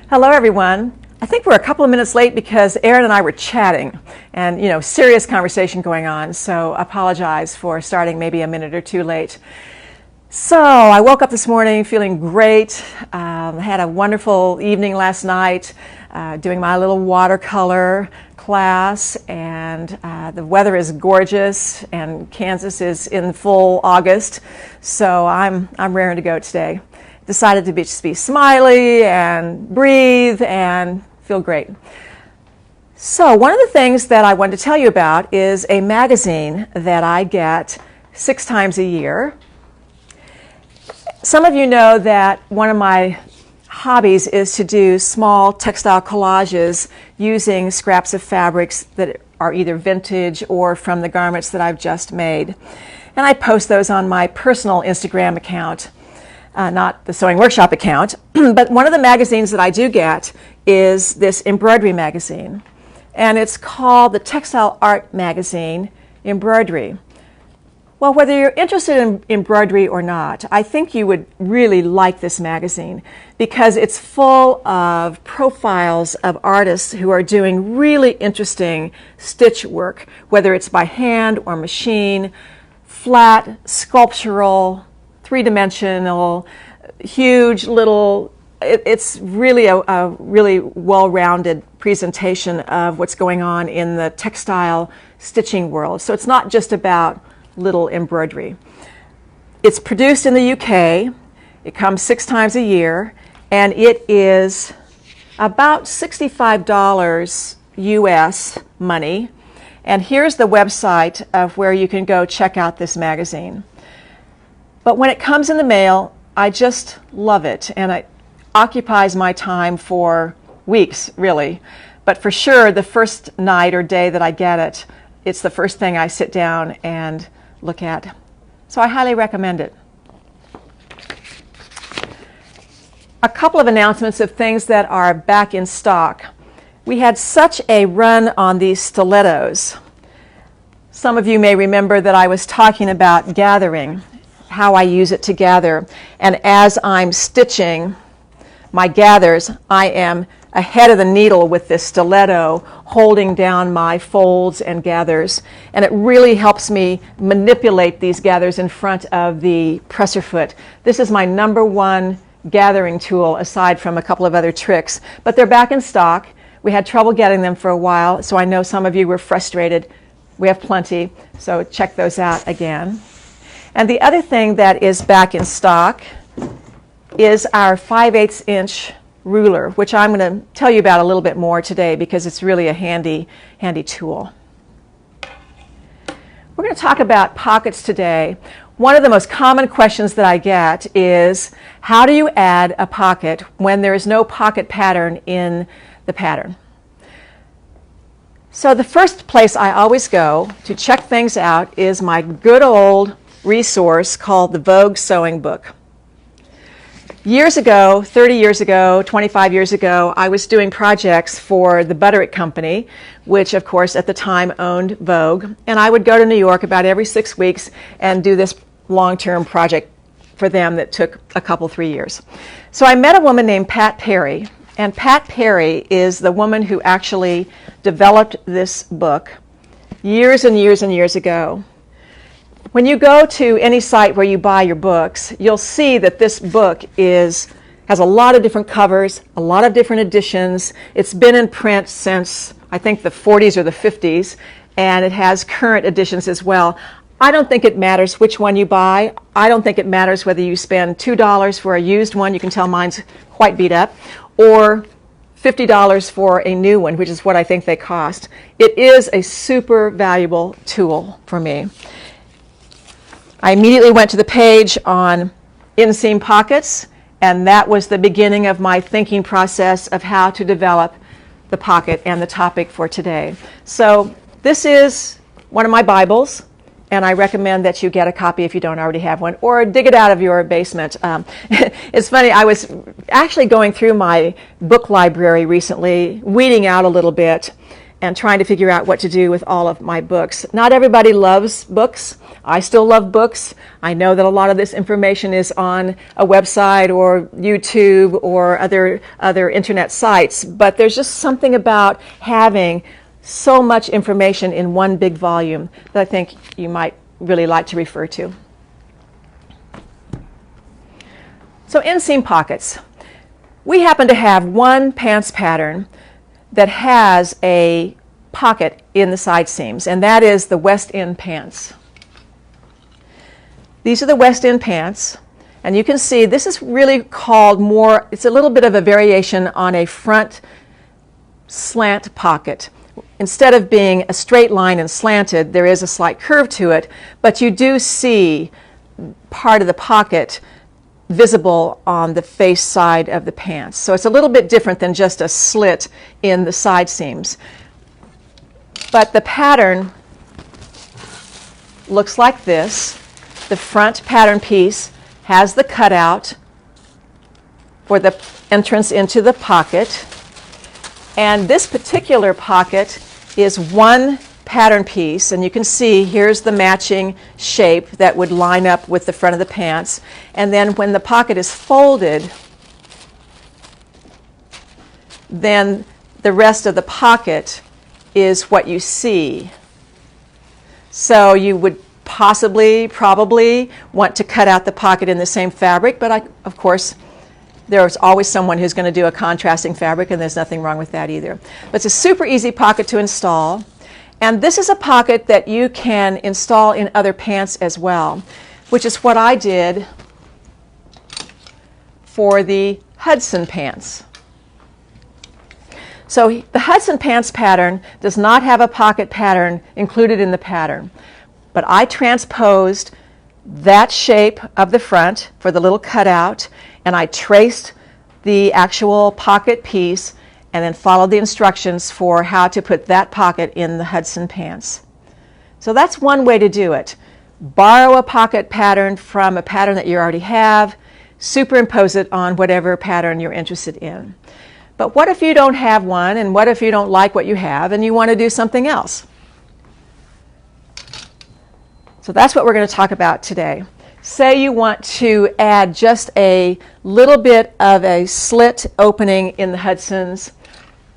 Hello, everyone. I think we're a couple of minutes late because Aaron and I were chatting and, serious conversation going on. So I apologize for starting maybe a minute or two late. So I woke up this morning feeling great. Had a wonderful evening last night doing my little watercolor class, and the weather is gorgeous and Kansas is in full August. So I'm raring to go today. Decided to just be smiley and breathe and feel great. So one of the things that I wanted to tell you about is a magazine that I get 6 times a year. Some of you know that one of my hobbies is to do small textile collages using scraps of fabrics that are either vintage or from the garments that I've just made. And I post those on my personal Instagram account. Not the Sewing Workshop account, but one of the magazines that I do get is this embroidery magazine. And it's called the Textile Art Magazine Embroidery. Well, whether you're interested in embroidery or not, I think you would really like this magazine because it's full of profiles of artists who are doing really interesting stitch work, whether it's by hand or machine, flat, sculptural, three-dimensional, huge, little. It's really a really well-rounded presentation of what's going on in the textile stitching world. So it's not just about little embroidery. It's produced in the UK. It comes 6 times a year, and it is about $65 US money. And here's the website of where you can go check out this magazine. But when it comes in the mail, I just love it, and it occupies my time for weeks, really. But for sure, the first night or day that I get it, it's the first thing I sit down and look at. So I highly recommend it. A couple of announcements of things that are back in stock. We had such a run on these stilettos. Some of you may remember that I was talking about gathering, how I use it to gather. And as I'm stitching my gathers, I am ahead of the needle with this stiletto holding down my folds and gathers. And it really helps me manipulate these gathers in front of the presser foot. This is my #1 gathering tool aside from a couple of other tricks. But they're back in stock. We had trouble getting them for a while, so I know some of you were frustrated. We have plenty, so check those out again. And the other thing that is back in stock is our 5/8 inch ruler, which I'm going to tell you about a little bit more today because it's really a handy tool. We're going to talk about pockets today. One of the most common questions that I get is, how do you add a pocket when there is no pocket pattern in the pattern? So the first place I always go to check things out is my good old resource called the Vogue Sewing Book. Years ago, 30 years ago, 25 years ago, I was doing projects for the Butterick Company, which of course at the time owned Vogue, and I would go to New York about every 6 weeks and do this long-term project for them that took a couple, 3 years. So I met a woman named Pat Perry, and Pat Perry is the woman who actually developed this book years and years and years ago. When you go to any site where you buy your books, you'll see that this book has a lot of different covers, a lot of different editions. It's been in print since, I think, the 40s or the 50s, and it has current editions as well. I don't think it matters which one you buy. I don't think it matters whether you spend $2 for a used one, you can tell mine's quite beat up, or $50 for a new one, which is what I think they cost. It is a super valuable tool for me. I immediately went to the page on inseam pockets, and that was the beginning of my thinking process of how to develop the pocket and the topic for today. So this is one of my Bibles, and I recommend that you get a copy if you don't already have one, or dig it out of your basement. It's funny, I was actually going through my book library recently, weeding out a little bit, and trying to figure out what to do with all of my books. Not everybody loves books. I still love books. I know that a lot of this information is on a website or YouTube or other internet sites, but there's just something about having so much information in one big volume that I think you might really like to refer to. So inseam pockets. We happen to have one pants pattern that has a pocket in the side seams, and that is the West End pants. These are the West End pants, and you can see this is really called more, it's a little bit of a variation on a front slant pocket. Instead of being a straight line and slanted, there is a slight curve to it, but you do see part of the pocket visible on the face side of the pants. So it's a little bit different than just a slit in the side seams. But the pattern looks like this. The front pattern piece has the cutout for the entrance into the pocket. And this particular pocket is one pattern piece, and you can see here's the matching shape that would line up with the front of the pants. And then when the pocket is folded, then the rest of the pocket is what you see. So you would probably want to cut out the pocket in the same fabric, but of course there's always someone who's going to do a contrasting fabric, and there's nothing wrong with that either. But it's a super easy pocket to install. And this is a pocket that you can install in other pants as well, which is what I did for the Hudson pants. So the Hudson pants pattern does not have a pocket pattern included in the pattern, but I transposed that shape of the front for the little cutout, and I traced the actual pocket piece and then followed the instructions for how to put that pocket in the Hudson pants. So that's one way to do it. Borrow a pocket pattern from a pattern that you already have, superimpose it on whatever pattern you're interested in. But what if you don't have one, and what if you don't like what you have and you want to do something else? So that's what we're going to talk about today. Say you want to add just a little bit of a slit opening in the Hudsons.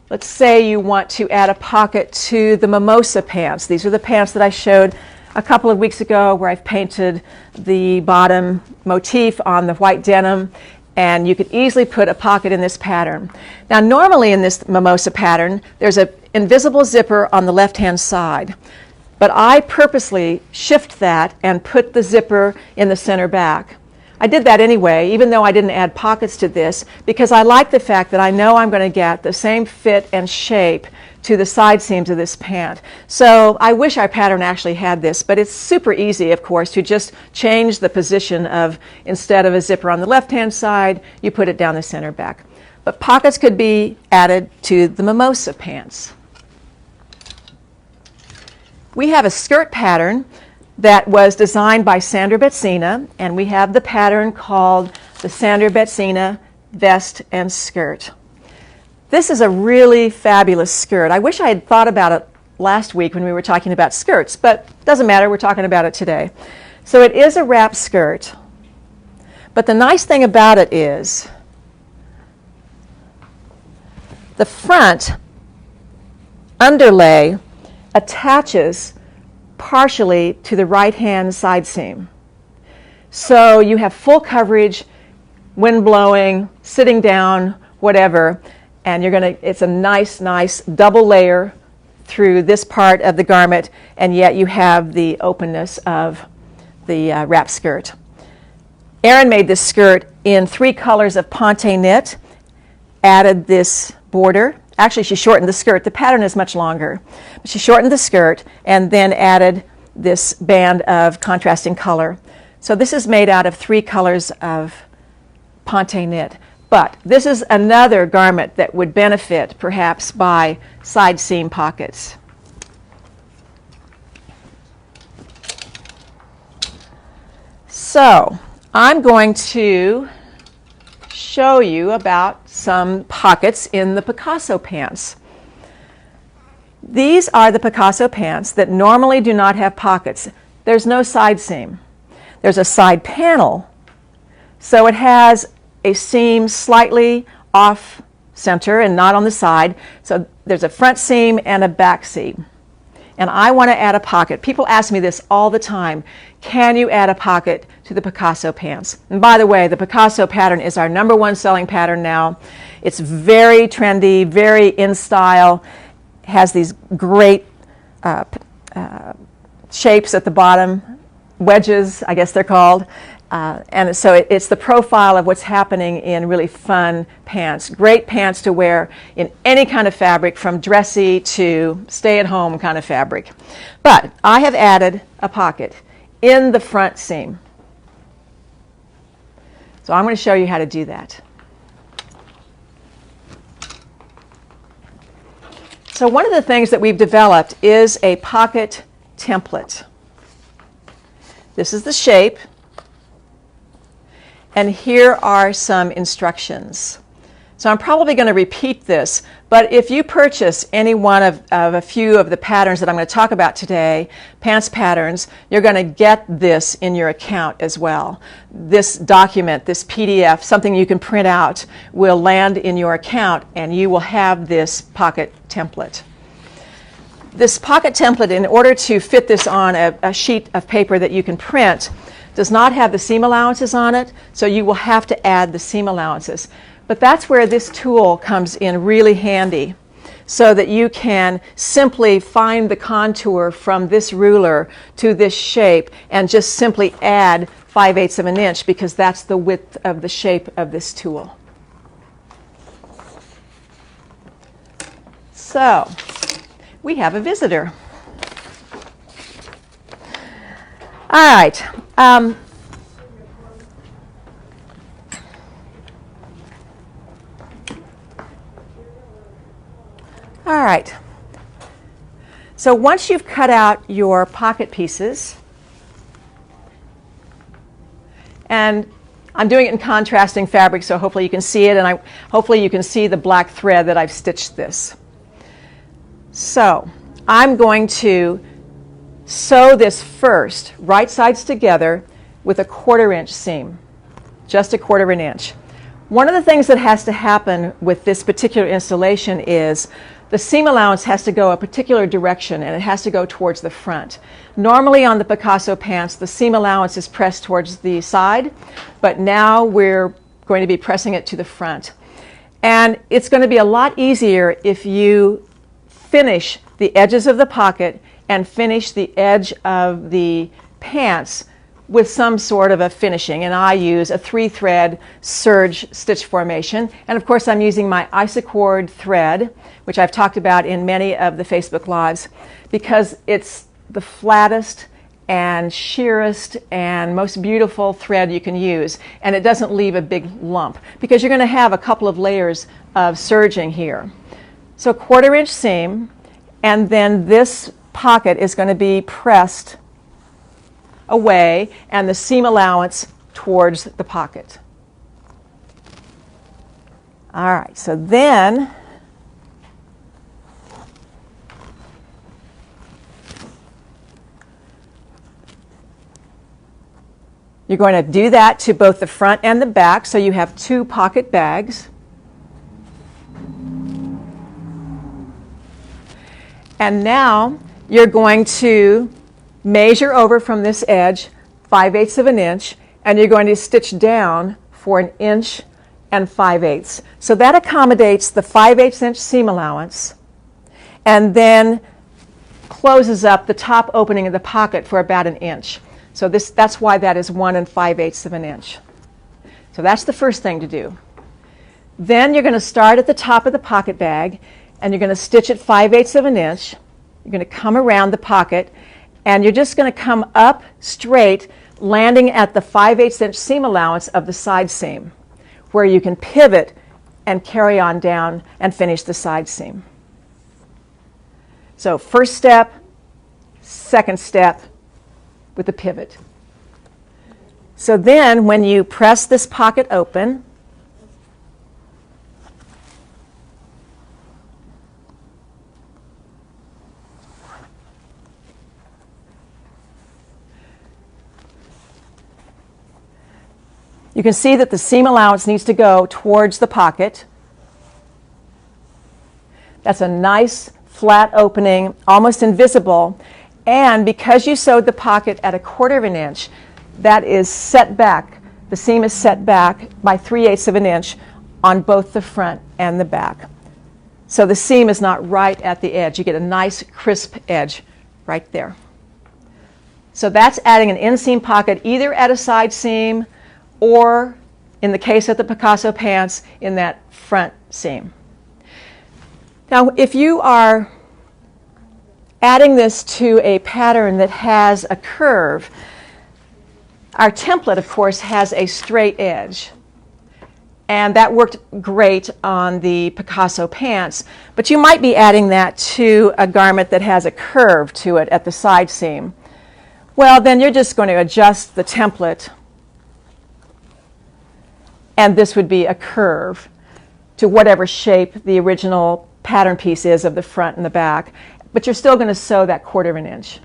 Let's say you want to add a pocket to the mimosa pants. These are the pants that I showed a couple of weeks ago where I've painted the bottom motif on the white denim, and you could easily put a pocket in this pattern. Now normally in this mimosa pattern there's an invisible zipper on the left-hand side, but I purposely shift that and put the zipper in the center back. I did that anyway, even though I didn't add pockets to this, because I like the fact that I know I'm going to get the same fit and shape to the side seams of this pant. So I wish our pattern actually had this, but it's super easy, of course, to just change the position of, instead of a zipper on the left-hand side, you put it down the center back. But pockets could be added to the mimosa pants. We have a skirt pattern that was designed by Sandra Betsina, and we have the pattern called the Sandra Betsina Vest and Skirt. This is a really fabulous skirt. I wish I had thought about it last week when we were talking about skirts, but it doesn't matter, we're talking about it today. So it is a wrap skirt, but the nice thing about it is the front underlay attaches partially to the right-hand side seam. So you have full coverage, wind blowing, sitting down, whatever, and it's a nice double layer through this part of the garment, and yet you have the openness of the wrap skirt. Erin made this skirt in 3 colors of ponte knit, added this border. Actually, she shortened the skirt. The pattern is much longer. But she shortened the skirt and then added this band of contrasting color. So this is made out of 3 colors of ponte knit. But this is another garment that would benefit perhaps by side seam pockets. So I'm going to show you about some pockets in the Picasso pants. These are the Picasso pants that normally do not have pockets. There's no side seam. There's a side panel, so it has a seam slightly off center and not on the side. So there's a front seam and a back seam. And I want to add a pocket. People ask me this all the time. Can you add a pocket to the Picasso pants? And by the way, the Picasso pattern is our #1 selling pattern now. It's very trendy, very in style, has these great shapes at the bottom, wedges, I guess they're called. And so it's the profile of what's happening in really fun pants. Great pants to wear in any kind of fabric, from dressy to stay-at-home kind of fabric. But I have added a pocket in the front seam. So I'm going to show you how to do that. So one of the things that we've developed is a pocket template. This is the shape. And here are some instructions. So I'm probably going to repeat this, but if you purchase any one of a few of the patterns that I'm going to talk about today, pants patterns, you're going to get this in your account as well. This document, this PDF, something you can print out, will land in your account and you will have this pocket template. This pocket template, in order to fit this on a sheet of paper that you can print, does not have the seam allowances on it, so you will have to add the seam allowances. But that's where this tool comes in really handy, so that you can simply find the contour from this ruler to this shape and just simply add 5/8 of an inch, because that's the width of the shape of this tool. So, we have a visitor. All right. All right. So once you've cut out your pocket pieces, and I'm doing it in contrasting fabric, so hopefully you can see it, and hopefully you can see the black thread that I've stitched this. So I'm going to sew this first, right sides together, with a 1/4 inch seam, just a 1/4 inch. One of the things that has to happen with this particular installation is the seam allowance has to go a particular direction, and it has to go towards the front. Normally on the Picasso pants, the seam allowance is pressed towards the side, but now we're going to be pressing it to the front. And it's going to be a lot easier if you finish the edges of the pocket and finish the edge of the pants with some sort of a finishing. And I use a 3-thread serge stitch formation. And of course I'm using my Isacord thread, which I've talked about in many of the Facebook Lives, because it's the flattest and sheerest and most beautiful thread you can use. And it doesn't leave a big lump, because you're going to have a couple of layers of serging here. So 1/4 inch seam, and then this pocket is going to be pressed away and the seam allowance towards the pocket. All right, so then you're going to do that to both the front and the back, so you have 2 pocket bags. And now you're going to measure over from this edge 5/8 of an inch, and you're going to stitch down for 1 inch and 5/8. So that accommodates the 5/8 inch seam allowance, and then closes up the top opening of the pocket for about 1 inch. So that's why that is 1 5/8 of an inch. So that's the first thing to do. Then you're going to start at the top of the pocket bag, and you're going to stitch at 5/8 of an inch. You're going to come around the pocket, and you're just going to come up straight, landing at the 5/8 inch seam allowance of the side seam, where you can pivot and carry on down and finish the side seam. So first step, second step with the pivot. So then when you press this pocket open, You can see that the seam allowance needs to go towards the pocket. That's a nice flat opening, almost invisible. And because you sewed the pocket at 1/4 of an inch, that is set back. The seam is set back by 3/8 of an inch on both the front and the back. So the seam is not right at the edge. You get a nice crisp edge right there. So that's adding an inseam pocket either at a side seam or, in the case of the Picasso pants, in that front seam. Now, if you are adding this to a pattern that has a curve, our template, of course, has a straight edge. And that worked great on the Picasso pants, but you might be adding that to a garment that has a curve to it at the side seam. Well, then you're just going to adjust the template, and this would be a curve to whatever shape the original pattern piece is of the front and the back, but you're still going to sew that 1/4 of an inch.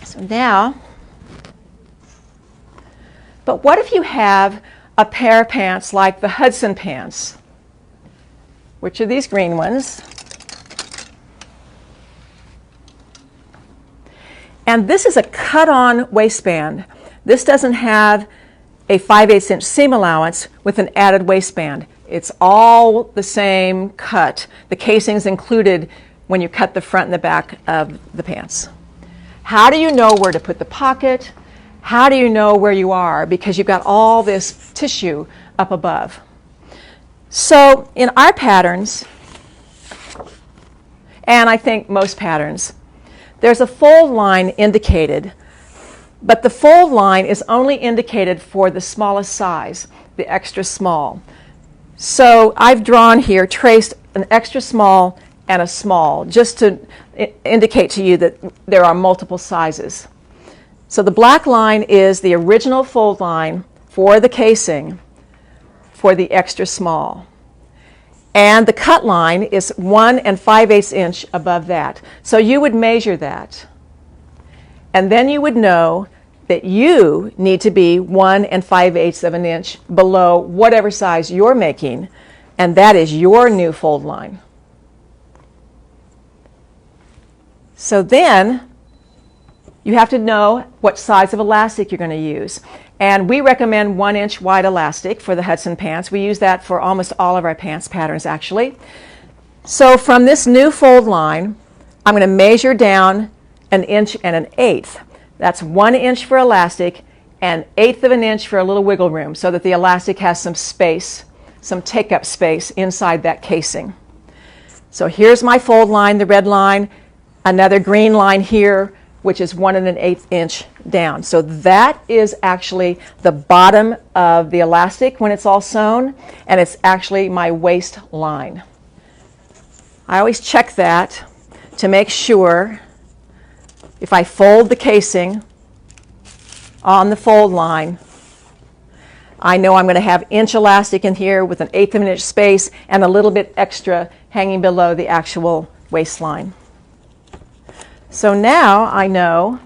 So now, but what if you have a pair of pants like the Hudson pants, which are these green ones, and this is a cut-on waistband. This doesn't have a 5/8 inch seam allowance with an added waistband. It's all the same cut. The casing's included when you cut the front and the back of the pants. How do you know where to put the pocket? How do you know where you are? Because you've got all this tissue up above. So in our patterns, and I think most patterns, there's a fold line indicated, but the fold line is only indicated for the smallest size, the extra small. So I've drawn here, traced an extra small and a small, just to indicate to you that there are multiple sizes. So the black line is the original fold line for the casing for the extra small. And the cut line is 1 5/8 inch above that. So you would measure that. And then you would know that you need to be 1 5/8 of an inch below whatever size you're making, and that is your new fold line. So then you have to know what size of elastic you're going to use. And we recommend 1 inch wide elastic for the Hudson pants. We use that for almost all of our pants patterns, actually. So from this new fold line, I'm going to measure down 1 inch and 1/8. That's 1 inch for elastic and 1/8 of an inch for a little wiggle room so that the elastic has some space, some take-up space inside that casing. So here's my fold line, the red line, another green line here, which is 1 1/8 inch down. So that is actually the bottom of the elastic when it's all sewn, and it's actually my waist line. I always check that to make sure if I fold the casing on the fold line, I know I'm going to have inch elastic in here with 1/8 of an inch space and a little bit extra hanging below the actual waistline. So now I know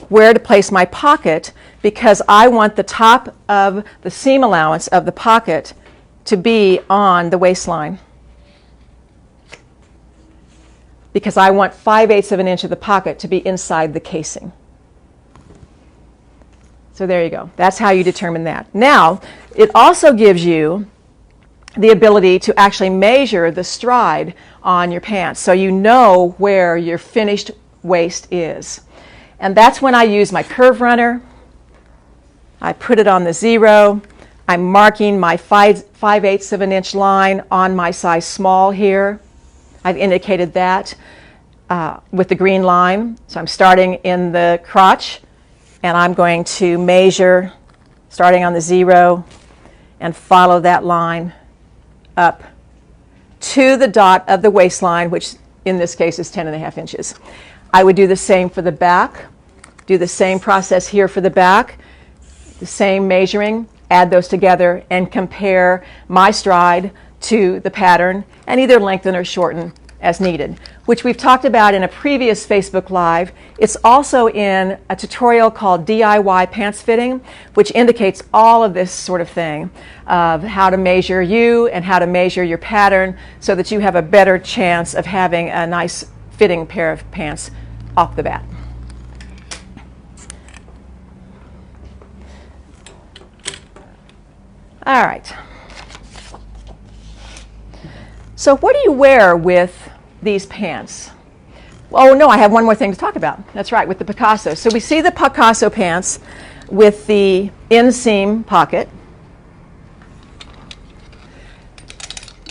where to place my pocket because I want the top of the seam allowance of the pocket to be on the waistline. Because I want 5/8 of an inch of the pocket to be inside the casing. So there you go. That's how you determine that. Now, it also gives you the ability to actually measure the stride on your pants so you know where your finished waist is. And that's when I use my curve runner. I put it on the 0. I'm marking my 5/8 of an inch line on my size small here. I've indicated that with the green line. So I'm starting in the crotch and I'm going to measure starting on the 0 and follow that line up to the dot of the waistline, which in this case is 10 1/2 inches. I would do the same for the back, do the same process here for the back, the same measuring, add those together and compare my stride to the pattern and either lengthen or shorten as needed, which we've talked about in a previous Facebook Live. It's also in a tutorial called DIY Pants Fitting, which indicates all of this sort of thing of how to measure you and how to measure your pattern so that you have a better chance of having a nice fitting pair of pants off the bat. All right. So what do you wear with these pants? Oh no, I have one more thing to talk about. That's right, with the Picasso. So we see the Picasso pants with the inseam pocket.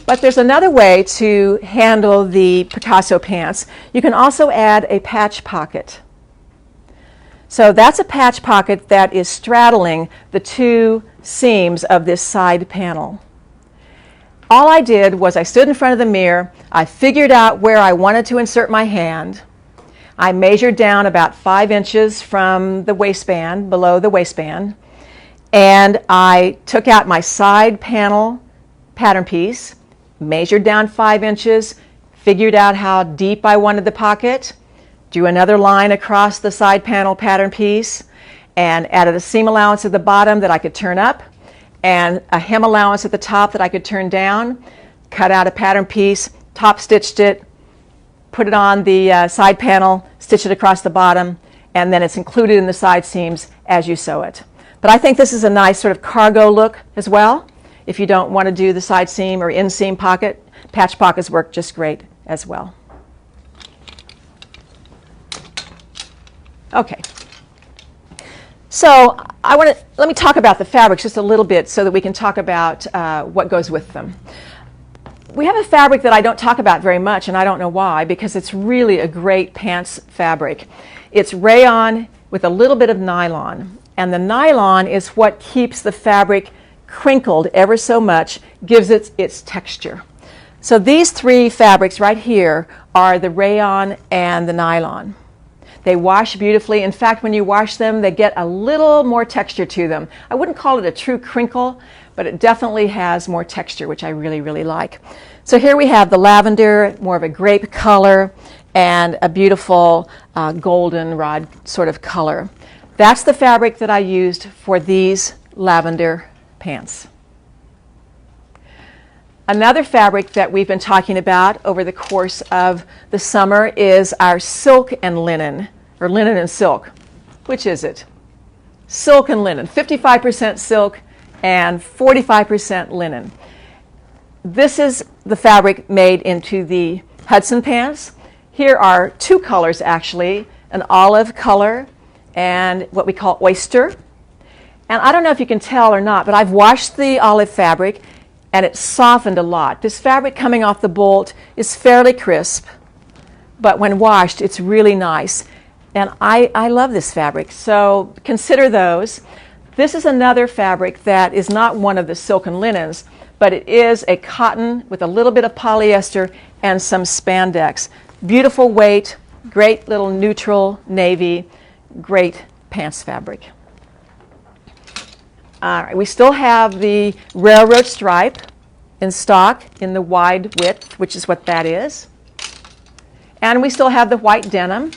But there's another way to handle the Picasso pants. You can also add a patch pocket. So that's a patch pocket that is straddling the two seams of this side panel. All I did was I stood in front of the mirror, I figured out where I wanted to insert my hand, I measured down about 5 inches from the waistband, below the waistband, and I took out my side panel pattern piece, measured down 5 inches, figured out how deep I wanted the pocket, drew another line across the side panel pattern piece, and added a seam allowance at the bottom that I could turn up, and a hem allowance at the top that I could turn down, cut out a pattern piece, top stitched it, put it on the side panel, stitch it across the bottom, and then it's included in the side seams as you sew it. But I think this is a nice sort of cargo look as well. If you don't want to do the side seam or inseam pocket, patch pockets work just great as well. Okay. So let me talk about the fabrics just a little bit so that we can talk about what goes with them. We have a fabric that I don't talk about very much, and I don't know why, because it's really a great pants fabric. It's rayon with a little bit of nylon, and the nylon is what keeps the fabric crinkled ever so much, gives it its texture. So these three fabrics right here are the rayon and the nylon. They wash beautifully. In fact, when you wash them, they get a little more texture to them. I wouldn't call it a true crinkle, but it definitely has more texture, which I really, really like. So here we have the lavender, more of a grape color, and a beautiful goldenrod sort of color. That's the fabric that I used for these lavender pants. Another fabric that we've been talking about over the course of the summer is our silk and linen, or linen and silk. Which is it? Silk and linen. 55% silk and 45% linen. This is the fabric made into the Hudson pants. Here are two colors actually, an olive color and what we call oyster. And I don't know if you can tell or not, but I've washed the olive fabric and it's softened a lot. This fabric coming off the bolt is fairly crisp, but when washed, it's really nice. And I love this fabric, so consider those. This is another fabric that is not one of the silk and linens, but it is a cotton with a little bit of polyester and some spandex. Beautiful weight, great little neutral navy, great pants fabric. All right, we still have the railroad stripe in stock in the wide width, which is what that is. And we still have the white denim.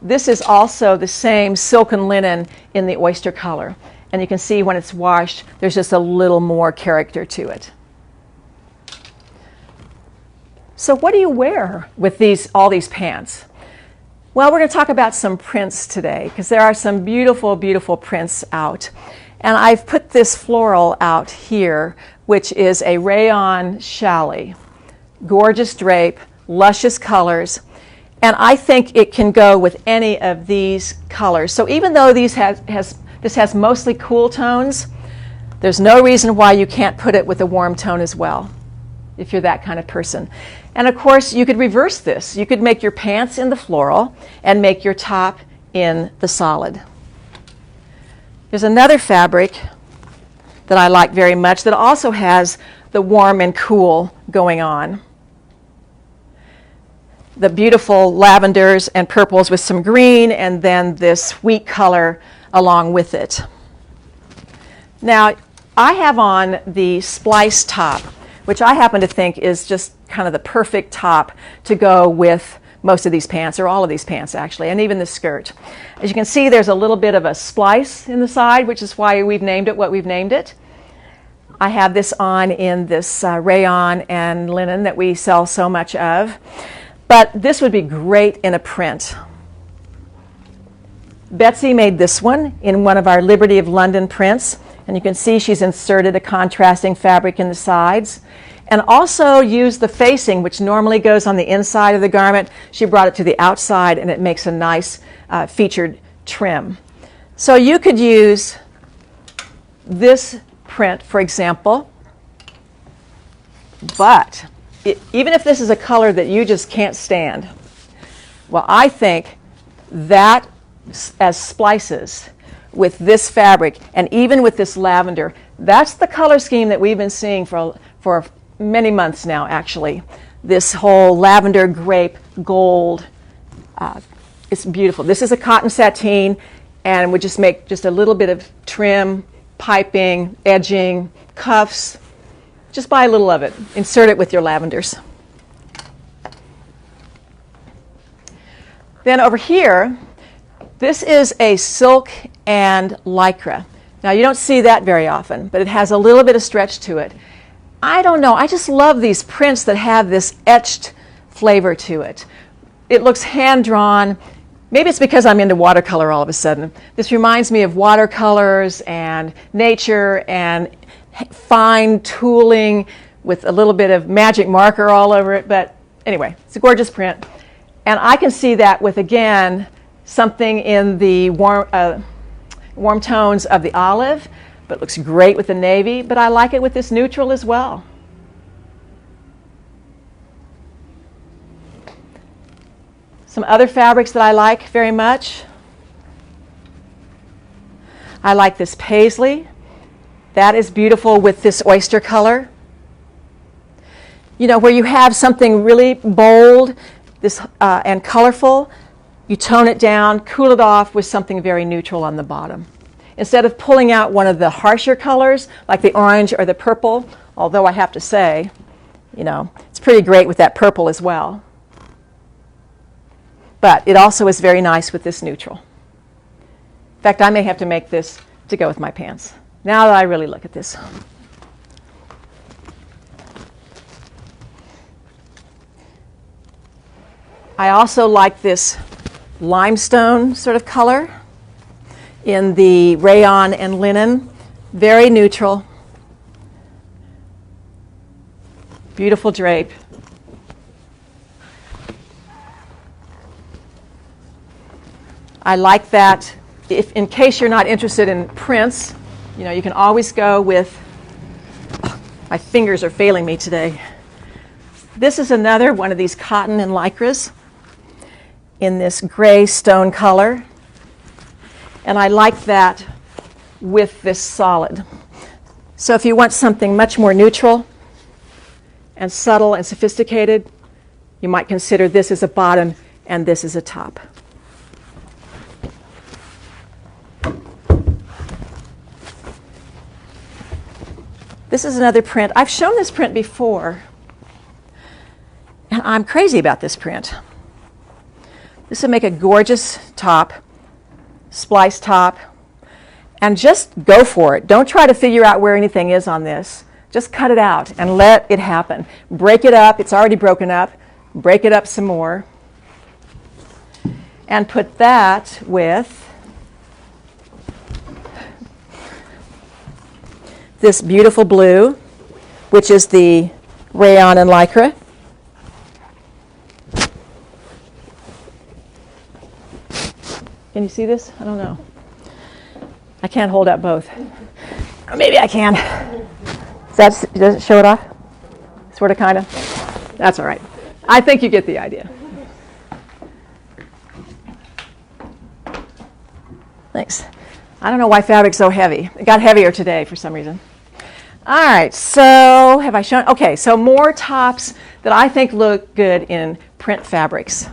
This is also the same silk and linen in the oyster color. And you can see when it's washed, there's just a little more character to it. So what do you wear with all these pants? Well, we're going to talk about some prints today because there are some beautiful, beautiful prints out. And I've put this floral out here, which is a rayon challis. Gorgeous drape, luscious colors. And I think it can go with any of these colors. So even though this has mostly cool tones, there's no reason why you can't put it with a warm tone as well, if you're that kind of person. And of course, you could reverse this. You could make your pants in the floral and make your top in the solid. There's another fabric that I like very much that also has the warm and cool going on. The beautiful lavenders and purples with some green, and then this wheat color along with it. Now, I have on the splice top, which I happen to think is just kind of the perfect top to go with most of these pants, or all of these pants actually, and even the skirt. As you can see, there's a little bit of a splice in the side, which is why we've named it what we've named it. I have this on in this rayon and linen that we sell so much of, but this would be great in a print. Betsy made this one in one of our Liberty of London prints, and you can see she's inserted a contrasting fabric in the sides, and also used the facing, which normally goes on the inside of the garment. She brought it to the outside, and it makes a nice featured trim. So you could use this print, for example, but even if this is a color that you just can't stand, well, I think that as splices with this fabric and even with this lavender, that's the color scheme that we've been seeing for many months now, actually. This whole lavender, grape, gold, it's beautiful. This is a cotton sateen, and would just make just a little bit of trim, piping, edging, cuffs. Just buy a little of it. Insert it with your lavenders. Then over here, this is a silk and lycra. Now, you don't see that very often, but it has a little bit of stretch to it. I don't know. I just love these prints that have this etched flavor to it. It looks hand-drawn. Maybe it's because I'm into watercolor all of a sudden. This reminds me of watercolors and nature and fine tooling with a little bit of magic marker all over it. But anyway, it's a gorgeous print. And I can see that with, again, something in the warm tones of the olive, but it looks great with the navy, but I like it with this neutral as well. Some other fabrics that I like very much. I like this paisley. That is beautiful with this oyster color. You know, where you have something really bold and colorful, you tone it down, cool it off with something very neutral on the bottom. Instead of pulling out one of the harsher colors, like the orange or the purple, although I have to say, you know, it's pretty great with that purple as well. But it also is very nice with this neutral. In fact, I may have to make this to go with my pants, now that I really look at this. I also like this limestone sort of color in the rayon and linen. Very neutral. Beautiful drape. I like that. If, in case you're not interested in prints, you know, you can always go with, my fingers are failing me today. This is another one of these cotton and lycras in this gray stone color. And I like that with this solid. So if you want something much more neutral and subtle and sophisticated, you might consider this as a bottom and this as a top. This is another print. I've shown this print before, and I'm crazy about this print. This would make a gorgeous top, splice top, and just go for it. Don't try to figure out where anything is on this. Just cut it out and let it happen. Break it up. It's already broken up. Break it up some more. And put that with this beautiful blue, which is the rayon and lycra. Can you see this? I don't know. I can't hold up both. Or maybe I can. Does it show it off? Sort of, kind of? That's all right. I think you get the idea. Thanks. I don't know why fabric's so heavy. It got heavier today for some reason. All right, so have I shown? Okay, so more tops that I think look good in print fabrics.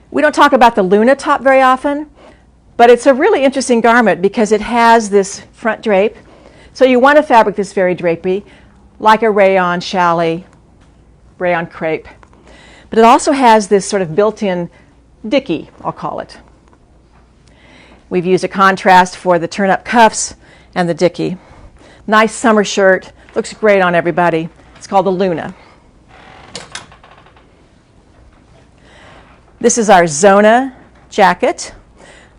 We don't talk about the Luna top very often, but it's a really interesting garment because it has this front drape So you want a fabric that's very drapey, like a rayon challis, rayon crepe. But it also has this sort of built-in dicky, I'll call it. We've used a contrast for the turn-up cuffs and the dicky. Nice summer shirt, looks great on everybody. It's called the Luna. This is our Zona jacket.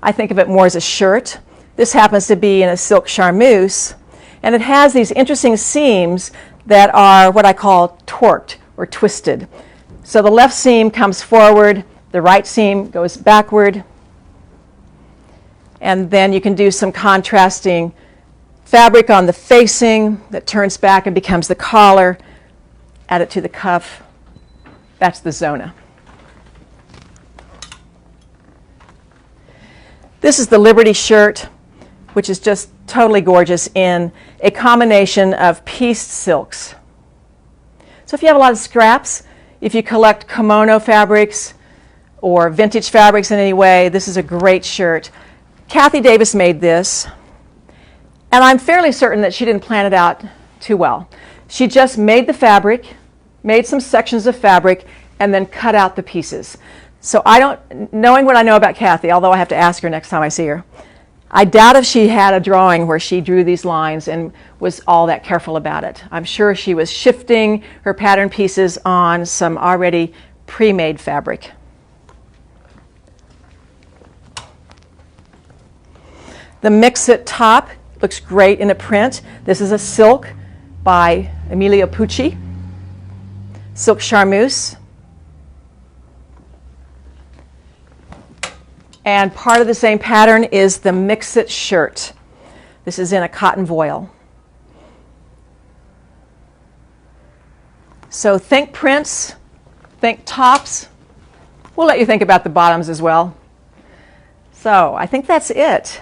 I think of it more as a shirt. This happens to be in a silk charmeuse, and it has these interesting seams that are what I call torqued or twisted. So the left seam comes forward, the right seam goes backward, and then you can do some contrasting fabric on the facing that turns back and becomes the collar, add it to the cuff. That's the Zona. This is the Liberty shirt, which is just totally gorgeous in a combination of pieced silks. So if you have a lot of scraps, if you collect kimono fabrics or vintage fabrics in any way, this is a great shirt. Kathy Davis made this, and I'm fairly certain that she didn't plan it out too well. She just made the fabric, made some sections of fabric, and then cut out the pieces. So knowing what I know about Kathy, although I have to ask her next time I see her, I doubt if she had a drawing where she drew these lines and was all that careful about it. I'm sure she was shifting her pattern pieces on some already pre-made fabric. The Mix-It top looks great in a print. This is a silk by Emilio Pucci, silk charmeuse. And part of the same pattern is the Mix-It shirt. This is in a cotton voile. So think prints, think tops. We'll let you think about the bottoms as well. So I think that's it.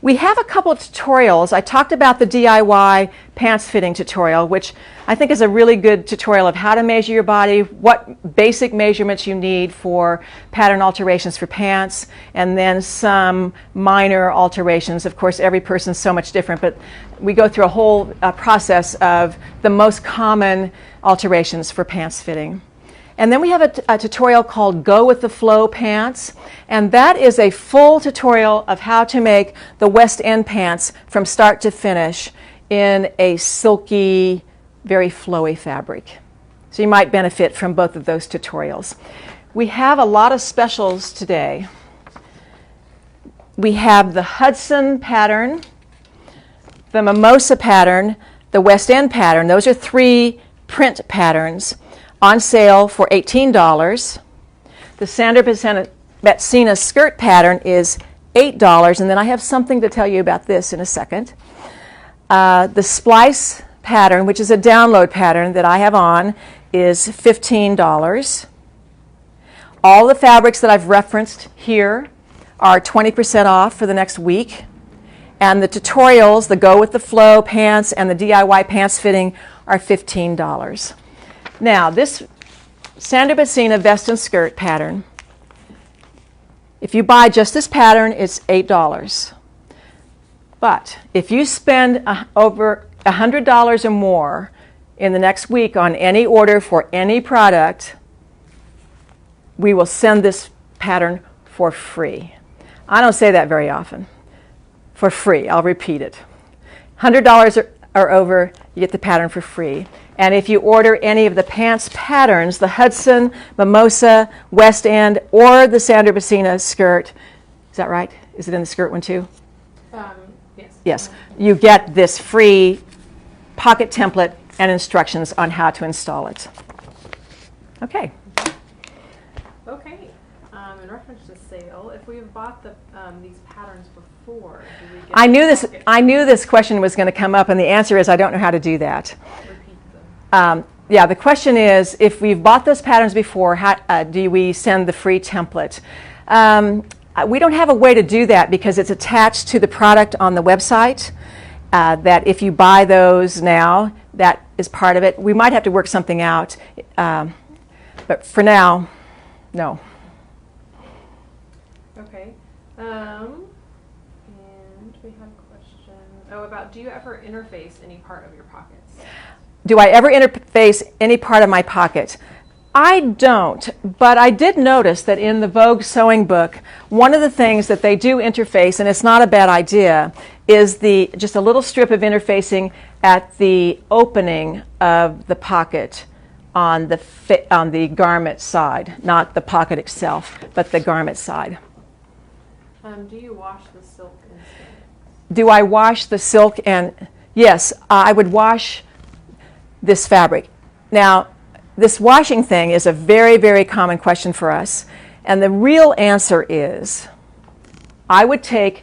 We have a couple of tutorials. I talked about the DIY pants fitting tutorial, which I think is a really good tutorial of how to measure your body, what basic measurements you need for pattern alterations for pants, and then some minor alterations. Of course, every person's so much different, but we go through a whole process of the most common alterations for pants fitting. And then we have a tutorial called Go with the Flow Pants, and that is a full tutorial of how to make the West End pants from start to finish in a silky, very flowy fabric. So you might benefit from both of those tutorials. We have a lot of specials today. We have the Hudson pattern, the Mimosa pattern, the West End pattern. Those are 3 print patterns on sale for $18. The Sandra Betsina skirt pattern is $8, and then I have something to tell you about this in a second. The Splice pattern, which is a download pattern that I have on, is $15. All the fabrics that I've referenced here are 20% off for the next week. And the tutorials, the Go with the Flow pants and the DIY pants fitting, are $15. Now, this Sandra Betsina vest and skirt pattern, if you buy just this pattern, it's $8. But if you spend over $100 or more in the next week on any order for any product, we will send this pattern for free. I don't say that very often. For free. I'll repeat it. $100 or over, you get the pattern for free. And if you order any of the pants patterns, the Hudson, Mimosa, West End, or the Sandra Betsina skirt, is that right? Is it in the skirt one too? Yes. Yes. You get this free pocket template and instructions on how to install it. Okay. Okay. In reference to sale, if we have bought these patterns before, do we get I knew this question was going to come up, and the answer is I don't know how to do that. repeat them? Yeah, the question is, if we've bought those patterns before, how do we send the free template? We don't have a way to do that because it's attached to the product on the website, that if you buy those now, that is part of it. We might have to work something out, but for now, no. Okay. And we have a question. About, do you ever interface any part of your pockets? Do I ever interface any part of my pocket? I don't, but I did notice that in the Vogue sewing book, one of the things that they do interface, and it's not a bad idea, is just a little strip of interfacing at the opening of the pocket on the garment side, not the pocket itself, but the garment side. Do you wash the silk and spandex? Do I wash the silk and, yes, I would wash this fabric. Now, this washing thing is a very, very common question for us. And the real answer is, I would take,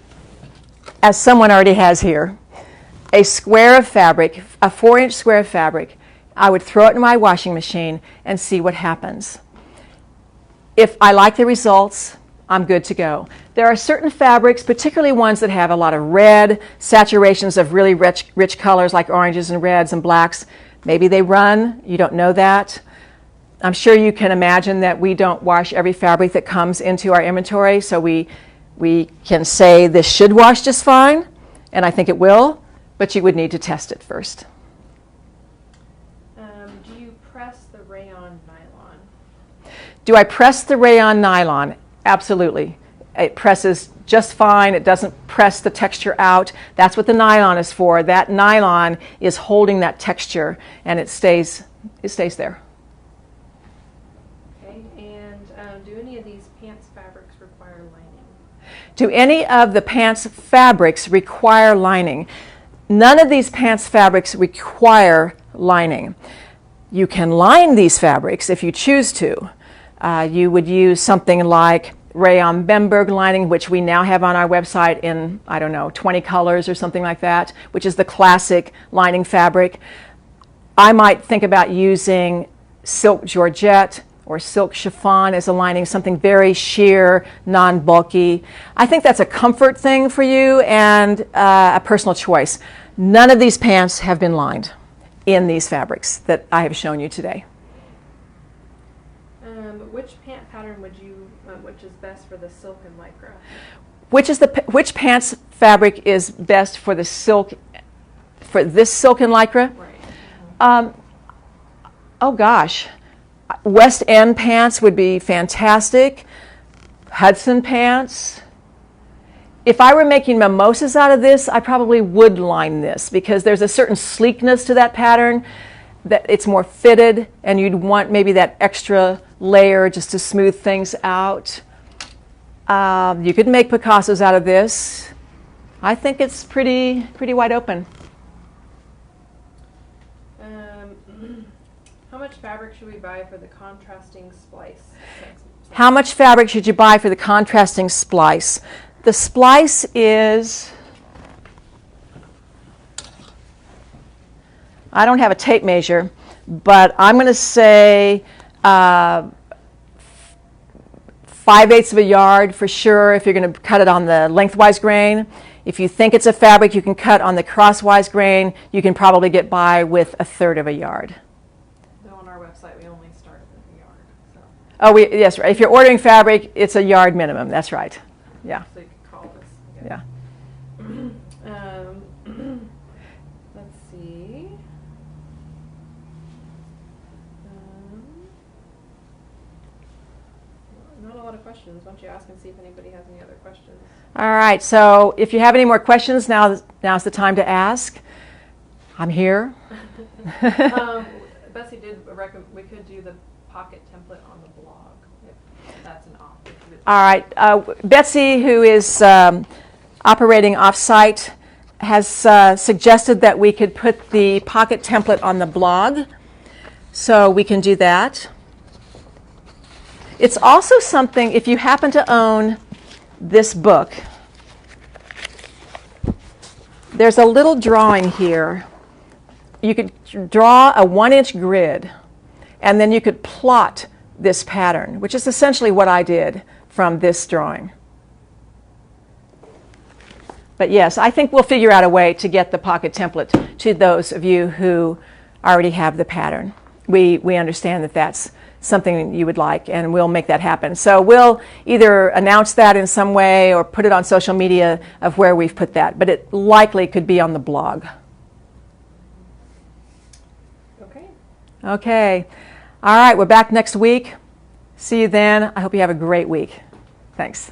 as someone already has here, a square of fabric, a 4-inch square of fabric. I would throw it in my washing machine and see what happens. If I like the results, I'm good to go. There are certain fabrics, particularly ones that have a lot of red, saturations of really rich colors like oranges and reds and blacks. Maybe they run, you don't know that. I'm sure you can imagine that we don't wash every fabric that comes into our inventory, so we can say this should wash just fine, and I think it will, but you would need to test it first. Do you press the rayon nylon? Do I press the rayon nylon? Absolutely. It presses just fine. It doesn't press the texture out. That's what the nylon is for. That nylon is holding that texture, and it stays there. Okay. And do any of these pants fabrics require lining? Do any of the pants fabrics require lining? None of these pants fabrics require lining. You can line these fabrics if you choose to. You would use something like rayon Bemberg lining, which we now have on our website in, 20 colors or something like that, which is the classic lining fabric. I might think about using silk georgette or silk chiffon as a lining, something very sheer, non-bulky. I think that's a comfort thing for you and a personal choice. None of these pants have been lined in these fabrics that I have shown you today. Which pant pattern which is best for the silk and lycra? Which pants fabric is best for the silk, for this silk and lycra? Right. Oh gosh, West End pants would be fantastic. Hudson pants. If I were making mimosas out of this, I probably would line this because there's a certain sleekness to that pattern, that it's more fitted, and you'd want maybe that extra layer just to smooth things out. You could make Picassos out of this. I think it's pretty wide open. How much fabric should we buy for the contrasting splice? How much fabric should you buy for the contrasting splice? The splice is, I don't have a tape measure, but I'm going to say 5/8 of a yard for sure if you're going to cut it on the lengthwise grain. If you think it's a fabric you can cut on the crosswise grain, you can probably get by with 1/3 of a yard. So on our website, we only start with a yard. So. Oh, yes, right. If you're ordering fabric, it's a yard minimum. That's right. Yeah. So you can call this. Okay. Yeah. Let's see. Not a lot of questions. Why don't you ask and see if anybody has any other questions? All right. So if you have any more questions, now's the time to ask. I'm here. Betsy did recommend we could do the pocket template on the blog if that's an option. All right. Betsy, who is operating off-site, has suggested that we could put the pocket template on the blog. So we can do that. It's also something, if you happen to own this book, there's a little drawing here. You could draw a 1-inch grid, and then you could plot this pattern, which is essentially what I did from this drawing. But yes, I think we'll figure out a way to get the pocket template to those of you who already have the pattern. We understand that that's something you would like, and we'll make that happen. So we'll either announce that in some way or put it on social media of where we've put that, but it likely could be on the blog. Okay. Okay. All right, we're back next week. See you then. I hope you have a great week. Thanks.